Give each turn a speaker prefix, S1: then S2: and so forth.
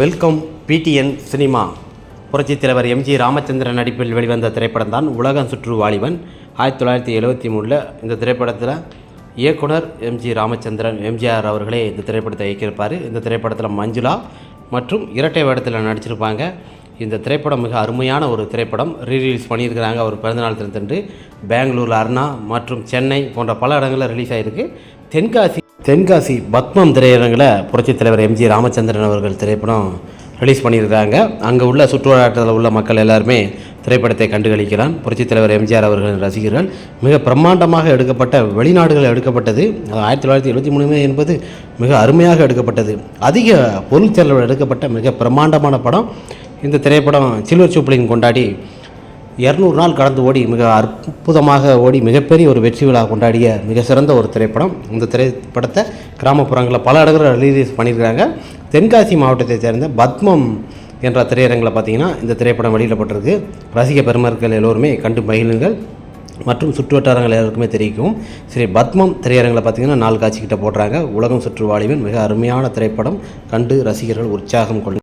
S1: Welcome PTN cinema. புரட்சித் தலைவர் MG Ramachandran நடிப்பில் வெளிவந்த திரைப்படம் தான் உலகம் சுற்று வாலிபன். 1973 இந்த திரைப்படத்தில் இயக்குனர் எம்ஜி ராமச்சந்திரன் எம்ஜிஆர் அவர்களே இந்த திரைப்படத்தை இயக்கியிருப்பார். இந்த திரைப்படத்தில் மஞ்சுளா மற்றும் இரட்டை வேடத்தில் நடிச்சிருப்பாங்க. இந்த திரைப்படம் மிக அருமையான ஒரு திரைப்படம். ரீலீஸ் பண்ணியிருக்கிறாங்க அவர் பிறந்தநாள் தினத்தன்று. பெங்களூர், அருணா மற்றும் சென்னை போன்ற பல இடங்களில் ரிலீஸ் ஆகிருக்கு. தென்காசி பத்மம் திரையரங்கில் புரட்சித் தலைவர் எம்ஜி ராமச்சந்திரன் அவர்கள் திரைப்படம் ரிலீஸ் பண்ணியிருக்காங்க. அங்கே உள்ள சுற்றுவட்டாரத்தில் உள்ள மக்கள் எல்லாருமே திரைப்படத்தை கண்டுகளிக்கிறான். புரட்சித் தலைவர் எம்ஜிஆர் அவர்களின் ரசிகர்கள் மிக பிரம்மாண்டமாக எடுக்கப்பட்ட, வெளிநாடுகளில் எடுக்கப்பட்டது. 1973 என்பது மிக அருமையாக எடுக்கப்பட்டது. அதிக பொருள் செலவில் எடுக்கப்பட்ட மிக பிரம்மாண்டமான படம். இந்த திரைப்படம் சில்வர் ஜூப்ளின் கொண்டாடி 200 நாள் கடந்து ஓடி மிக அற்புதமாக ஓடி மிகப்பெரிய ஒரு வெற்றி விழா கொண்டாடிய மிக சிறந்த ஒரு திரைப்படம். இந்த திரைப்படத்தை கிராமப்புறங்களில் பல இடங்களில் ரிலீஸ் பண்ணியிருக்காங்க. தென்காசி மாவட்டத்தை சேர்ந்த பத்மம் என்ற திரையரங்கில் பார்த்திங்கன்னா இந்த திரைப்படம் வெளியிடப்பட்டிருக்கு. ரசிக பெருமக்கள் எல்லோருமே கண்டு மகிழுங்கள் மற்றும் சுற்றுவட்டாரங்கள் எல்லாருக்குமே தெரிவிக்கும். சரி, பத்மம் திரையரங்கில் பார்த்திங்கன்னா 4 காட்சிக்கிட்ட போடுறாங்க. உலகம் சுற்று வாலிபன் மிக அருமையான திரைப்படம். கண்டு ரசிகர்கள் உற்சாகம் கொள்ளுங்கள்.